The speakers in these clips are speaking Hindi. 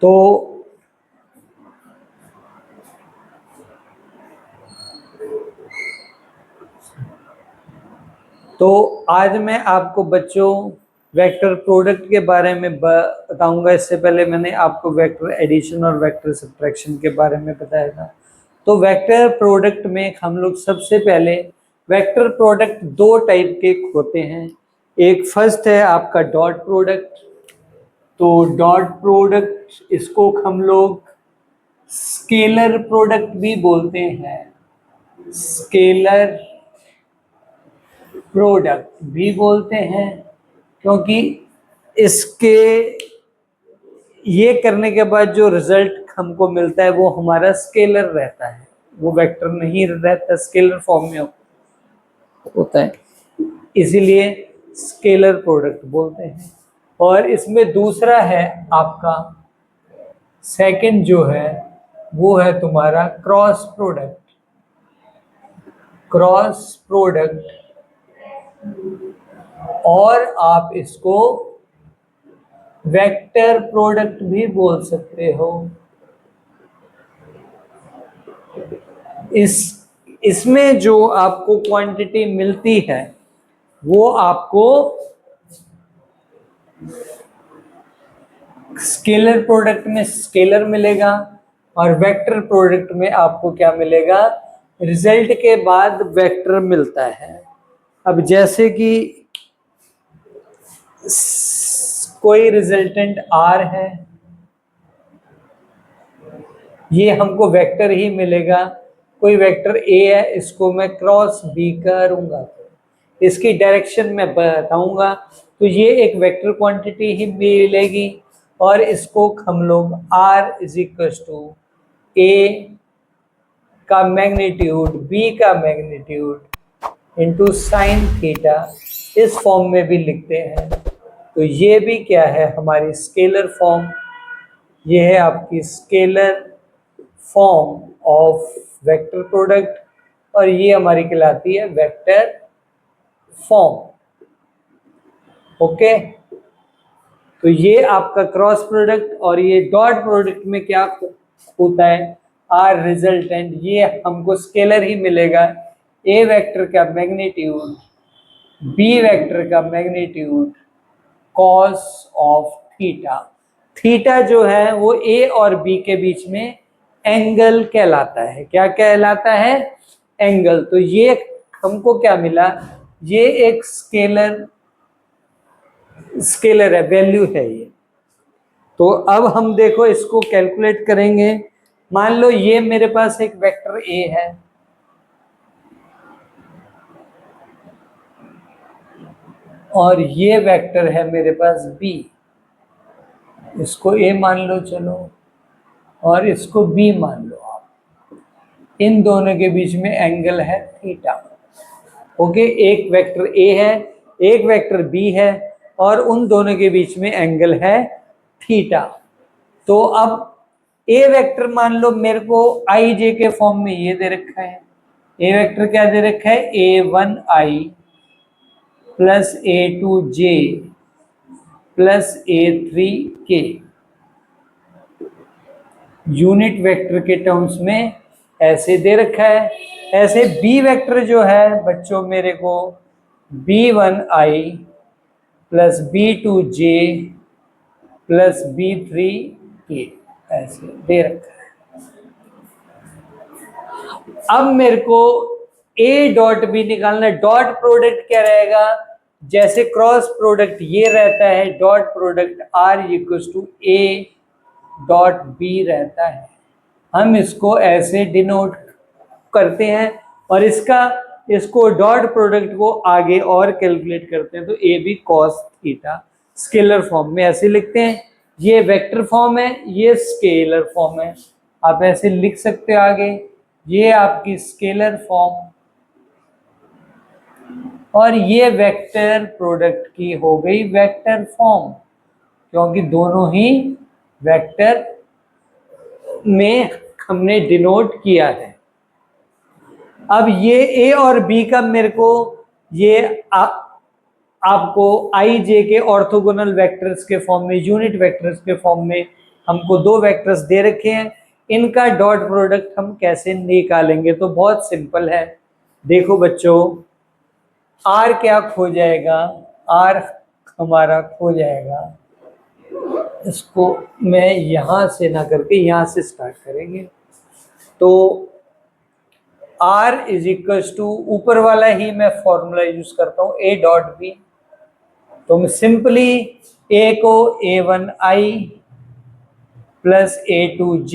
तो आज मैं आपको बच्चों वेक्टर प्रोडक्ट के बारे में बताऊंगा। इससे पहले मैंने आपको वेक्टर एडिशन और वेक्टर सब्ट्रैक्शन के बारे में बताया था। तो वेक्टर प्रोडक्ट में हम लोग सबसे पहले वेक्टर प्रोडक्ट दो टाइप के होते हैं। एक फर्स्ट है आपका डॉट प्रोडक्ट। तो डॉट प्रोडक्ट इसको हम लोग स्केलर प्रोडक्ट भी बोलते हैं, स्केलर प्रोडक्ट भी बोलते हैं, क्योंकि इसके ये करने के बाद जो रिजल्ट हमको मिलता है वो हमारा स्केलर रहता है, वो वेक्टर नहीं रहता, स्केलर फॉर्म में होता है, इसीलिए स्केलर प्रोडक्ट बोलते हैं। और इसमें दूसरा है आपका सेकंड जो है वो है तुम्हारा क्रॉस प्रोडक्ट। क्रॉस प्रोडक्ट, और आप इसको वेक्टर प्रोडक्ट भी बोल सकते हो। इसमें जो आपको क्वांटिटी मिलती है वो आपको स्केलर प्रोडक्ट में स्केलर मिलेगा और वेक्टर प्रोडक्ट में आपको क्या मिलेगा, रिजल्ट के बाद वेक्टर मिलता है। अब जैसे कि कोई रिजल्टेंट R है, ये हमको वेक्टर ही मिलेगा। कोई वेक्टर A है, इसको मैं क्रॉस B करूंगा, इसकी डायरेक्शन में बताऊंगा, तो ये एक वेक्टर क्वांटिटी ही मिलेगी। और इसको हम लोग R is equal to A का मैग्नीट्यूड B का मैग्नीट्यूड इंटू साइन थीटा इस फॉर्म में भी लिखते हैं। तो ये भी क्या है, हमारी स्केलर फॉर्म। ये है आपकी scalar form of vector product, और ये हमारी कहलाती है वेक्टर फॉर्म। ओके, तो ये आपका क्रॉस प्रोडक्ट। और ये डॉट प्रोडक्ट में क्या होता है, आर रिजल्टेंट, ये हमको स्केलर ही मिलेगा। ए वेक्टर का मैग्नीट्यूड बी वेक्टर का magnitude cos of theta. Theta जो है वो ए और बी के बीच में एंगल कहलाता है। क्या कहलाता है, एंगल। तो ये हमको क्या मिला, ये एक स्केलर है, वैल्यू है ये। तो अब हम देखो इसको कैलकुलेट करेंगे। मान लो ये मेरे पास एक वेक्टर ए है, और ये वेक्टर है मेरे पास बी। इसको ए मान लो चलो, और इसको बी मान लो आप। इन दोनों के बीच में एंगल है थीटा। ओके, एक वेक्टर ए है, एक वेक्टर बी है, और उन दोनों के बीच में एंगल है थीटा। तो अब ए वेक्टर मान लो मेरे को आई जे के फॉर्म में ये दे रखा है। ए वेक्टर क्या दे रखा है, A1i plus A2j plus A3k, unit vector के टर्म्स में ऐसे दे रखा है। ऐसे बी वेक्टर जो है बच्चों मेरे को B1i plus B2j plus B3k ऐसे दे रखा है। अब मेरे को ए डॉट बी निकालना है। डॉट प्रोडक्ट क्या रहेगा, जैसे क्रॉस प्रोडक्ट ये रहता है, dot product R equal to A dot B रहता है। हम इसको ऐसे डिनोट करते हैं, और इसको डॉट प्रोडक्ट को आगे और कैलकुलेट करते हैं, तो A B cos theta scalar form में ऐसे लिखते हैं। ये वेक्टर फॉर्म है, ये स्केलर फॉर्म है, आप ऐसे लिख सकते हो आगे। ये आपकी स्केलर फॉर्म, और ये वेक्टर प्रोडक्ट की हो गई वेक्टर फॉर्म, क्योंकि दोनों ही वेक्टर में हमने डिनोट किया है। अब ये ए और बी का मेरे को ये आपको आई जे के ऑर्थोगोनल वेक्टर्स के फॉर्म में, यूनिट वेक्टर्स के फॉर्म में हमको दो वेक्टर्स दे रखे हैं, इनका डॉट प्रोडक्ट हम कैसे निकालेंगे? तो बहुत सिंपल है। देखो बच्चों, आर क्या खो जाएगा? आर हमारा खो जाएगा, इसको मैं यहां से ना करके यहां से स्टार्ट करेंगे। तो आर इज इक्वल टू, ऊपर वाला ही मैं फॉर्मूला यूज करता हूं, ए डॉट बी। तो मैं सिंपली ए को A1 I plus A2 J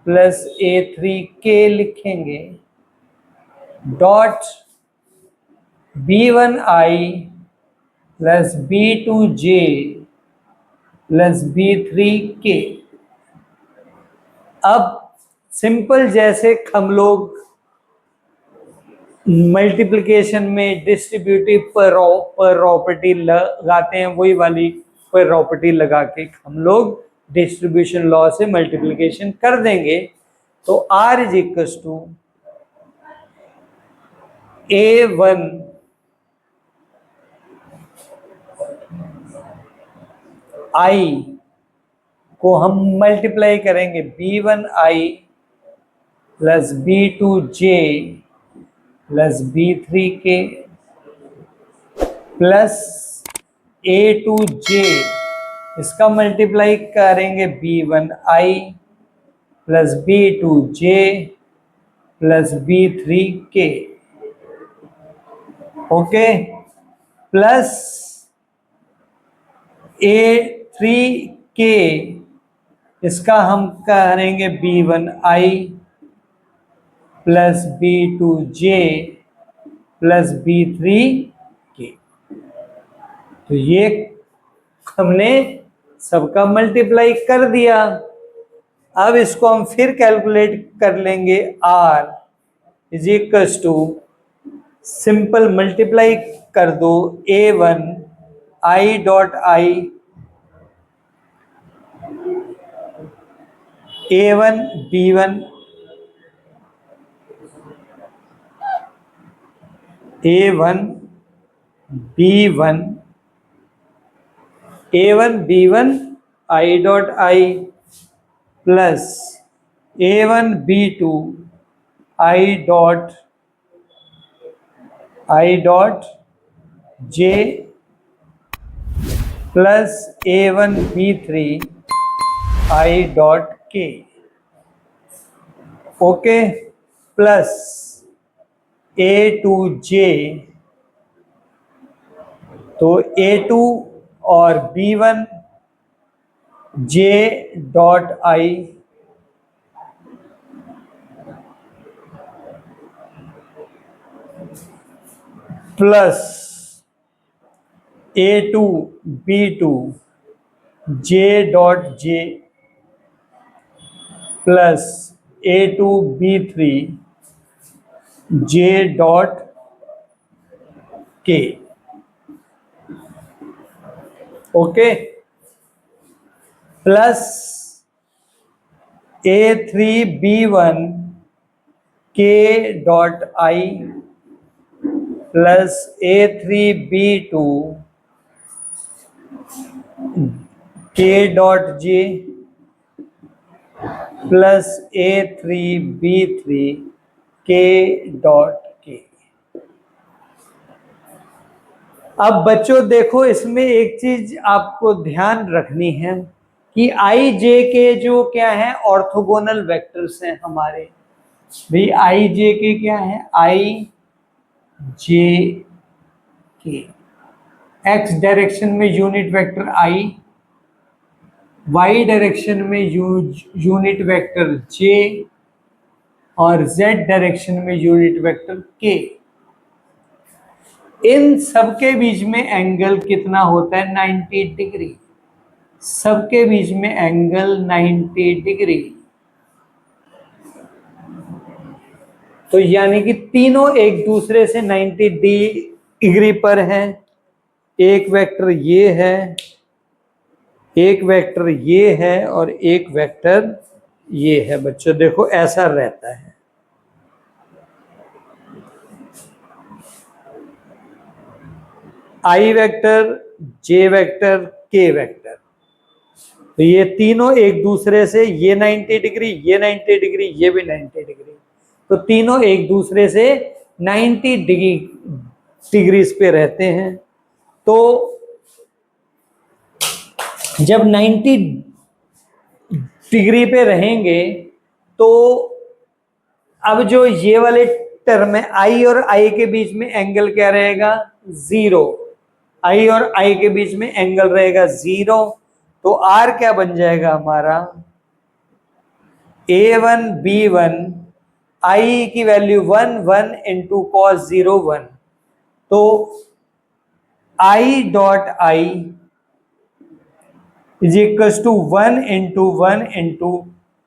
plus A3 K लिखेंगे, dot B1 I plus B2 J plus B3 K। अब सिंपल जैसे हम लोग मल्टीप्लिकेशन में डिस्ट्रीब्यूटिव प्रॉपर्टी लगाते हैं, वही वाली प्रॉपर्टी लगा के हम लोग डिस्ट्रीब्यूशन लॉ से मल्टीप्लिकेशन कर देंगे। तो R is equal to A1 I को हम मल्टीप्लाई करेंगे B1 I plus B2 J plus B3 K plus A2 J, इसका मल्टीप्लाई करेंगे B1 I plus B2 J plus B3 K, okay, plus A3 K, इसका हम करेंगे B1 I plus B2 J plus B3 K। तो ये हमने सबका मल्टीप्लाई कर दिया। अब इसको हम फिर कैलकुलेट कर लेंगे। R is equal to, simple multiply कर दो A1 I dot I A1 B1 A1 B1 A1 B1 I dot I plus A1 B2 I dot J plus A1 B3 I dot K, okay, plus A2 J, तो A2 और B1 J dot I plus A2 B2 J dot J plus A2 B3 J dot K, okay, plus A3 B1 K dot I plus A3 B2 K dot J plus A3 B3 K dot K। अब बच्चों देखो, इसमें एक चीज आपको ध्यान रखनी है कि आई जे के जो क्या है, ऑर्थोगोनल वेक्टर्स हैं हमारे भाई। आई जे के क्या है? आई जे के एक्स डायरेक्शन में यूनिट वेक्टर आई, वाई डायरेक्शन में यूनिट वेक्टर जे, और जेड डायरेक्शन में यूनिट वेक्टर के। इन सबके बीच में एंगल कितना होता है? 90 डिग्री। सबके बीच में एंगल 90 डिग्री। तो यानी कि तीनों एक दूसरे से 90 डिग्री पर हैं। एक वेक्टर ये है, एक वेक्टर ये है, और एक वेक्टर ये है। बच्चों देखो ऐसा रहता है। आई वेक्टर, जे वेक्टर, के वेक्टर। तो ये तीनों एक दूसरे से, ये 90 डिग्री, ये 90 डिग्री, ये भी 90 डिग्री, तो तीनों एक दूसरे से 90 डिग्रीज पे रहते हैं। तो जब 90 डिग्री पे रहेंगे तो अब जो ये वाले टर्म है, आई और आई के बीच में एंगल क्या रहेगा, 0। आई और आई के बीच में एंगल रहेगा 0, तो आर क्या बन जाएगा हमारा, A1 B1, आई की वैल्यू 1 1 इंटू कॉस 0 1, तो आई dot I is equal to 1 into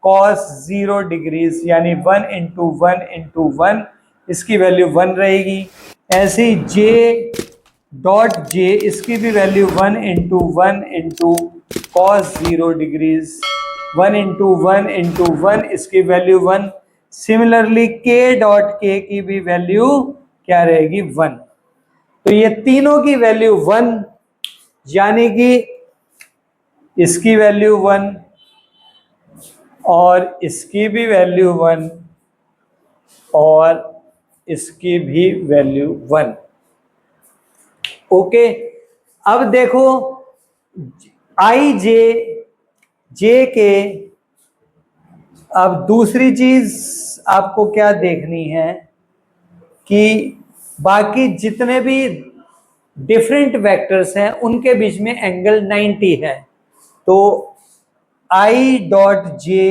cos 0 degrees, यानी 1 इसकी वैल्यू 1 रहेगी। ऐसे ही जे डॉट जे, इसकी भी वैल्यू 1 इंटू कॉस 0 डिग्रीज, 1 इसकी वैल्यू 1। सिमिलरली के डॉट के की भी वैल्यू क्या रहेगी, 1। तो ये तीनों की वैल्यू 1, यानी कि इसकी वैल्यू 1 और इसकी भी वैल्यू 1 और इसकी भी वैल्यू 1। ओके, अब देखो आई जे के, अब दूसरी चीज आपको क्या देखनी है कि बाकी जितने भी डिफरेंट वेक्टर्स हैं उनके बीच में एंगल 90 है। तो आई dot j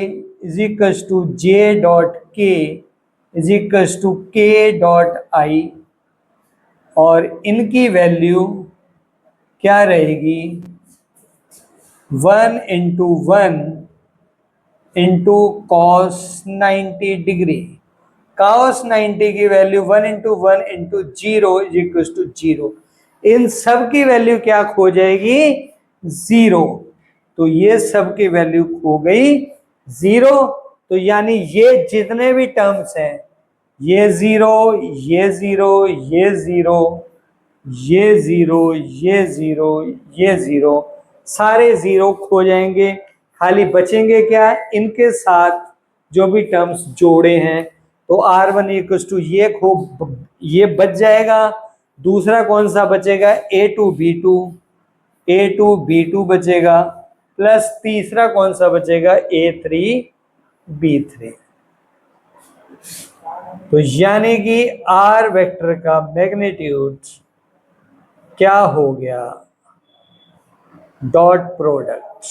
is equal to j dot k is equal to k dot i, और इनकी वैल्यू क्या रहेगी, 1 इंटू कॉस 90 डिग्री। कॉस 90 की value 1 into 0 is equal to 0। इन सब की वैल्यू क्या खो जाएगी, 0। तो ये सब की वैल्यू खो गई 0। तो यानी ये जितने भी टर्म्स हैं, ये 0, ये 0, ये 0, ये 0, ये 0, ये 0, सारे 0 खो जाएंगे। खाली बचेंगे क्या, इनके साथ जो भी टर्म्स जोड़े हैं। तो R1 इक्वल टू ये बच जाएगा। दूसरा कौन सा बचेगा, A2 B2 बचेगा, प्लस तीसरा कौन सा बचेगा, A3 B3। तो यानी कि R वेक्टर का मैग्नीट्यूड क्या हो गया, डॉट प्रोडक्ट।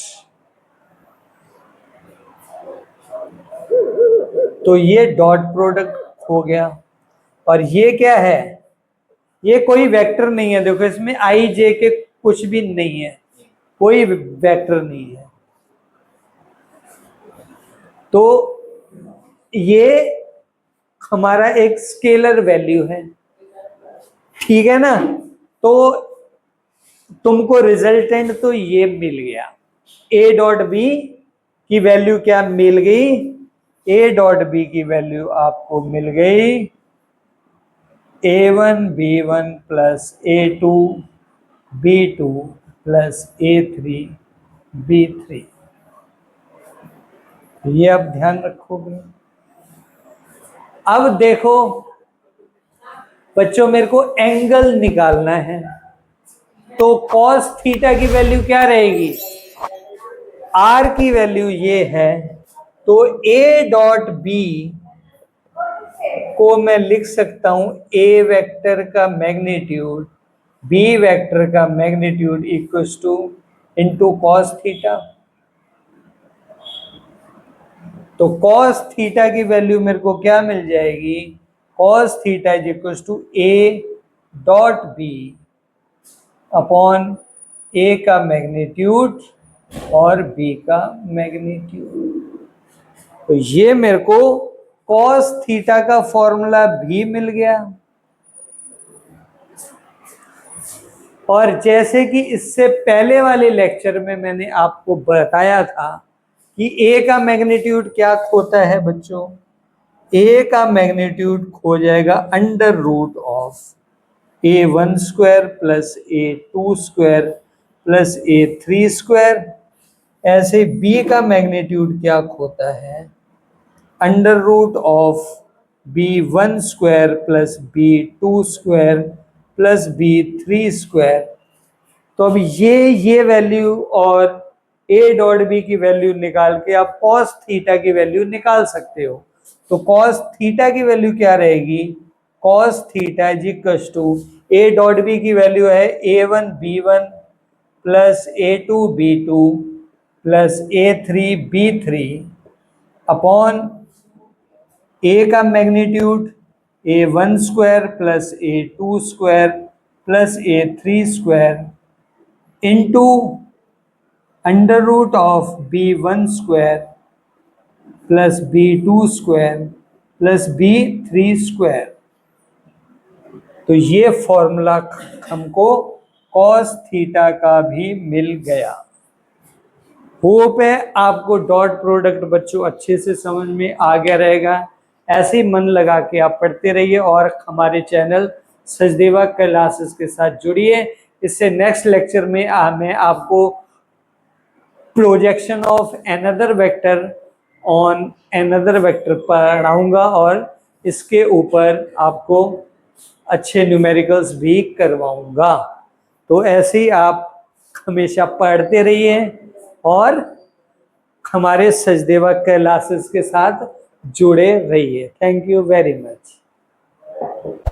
तो ये डॉट प्रोडक्ट हो गया। और ये क्या है, ये कोई वेक्टर नहीं है। देखो इसमें आई जे के कुछ भी नहीं है, कोई वेक्टर नहीं है। तो ये हमारा एक स्केलर वैल्यू है, ठीक है ना। तो तुमको रिजल्टेंट तो ये मिल गया, ए डॉट बी की वैल्यू क्या मिल गई, ए डॉट बी की वैल्यू आपको मिल गई A1 B1 plus A2 B2 plus A3 B3। ये अब ध्यान रखोगे। अब देखो बच्चों, मेरे को एंगल निकालना है, तो कॉस थीटा की वैल्यू क्या रहेगी, आर की वैल्यू ये है। तो ए डॉट बी को मैं लिख सकता हूं ए वेक्टर का मैग्नीट्यूड बी वेक्टर का magnitude equals to into cos theta. तो कॉस थीटा की वैल्यू मेरे को क्या मिल जाएगी, cos theta is equals to A dot B upon A का मैग्नीट्यूड और बी का मैग्नीट्यूड। तो ये मेरे को कॉस थीटा का फॉर्मूला भी मिल गया। और जैसे कि इससे पहले वाले लेक्चर में मैंने आपको बताया था कि ए का मैग्नीट्यूड क्या खोता है बच्चों, ए का मैग्नीट्यूड खो जाएगा under root of A1 square plus A2 square plus A3 square. ऐसे b का मैग्नीट्यूड क्या होता है, under root of b1 square plus b2 square plus b3 square. तो अब ये वैल्यू और a डॉट बी की वैल्यू निकाल के आप cos थीटा की वैल्यू निकाल सकते हो। तो cos थीटा की वैल्यू क्या रहेगी, cos theta is equal to a dot b की वैल्यू है a1 b1 plus a2 b2 plus a3 b3 upon a का magnitude a1 square plus a2 square plus a3 square into under root of b1 square plus b2 square plus b3 square. तो ये फॉर्मूला हमको cos थीटा का भी मिल गया। होप है आपको डॉट प्रोडक्ट बच्चों अच्छे से समझ में आ गया रहेगा। ऐसे ही मन लगा के आप पढ़ते रहिए और हमारे चैनल सचदेवा क्लासेस के साथ जुड़िए। इससे नेक्स्ट लेक्चर में मैं आपको projection of another vector on another vector पढ़ाऊंगा और इसके ऊपर आपको अच्छे न्यूमेरिकल्स भी करवाऊंगा। तो ऐसे ही आप हमेशा पढ़ते रहिए और हमारे सचदेवा क्लासेस के साथ जुड़े रहिए। Thank you very much.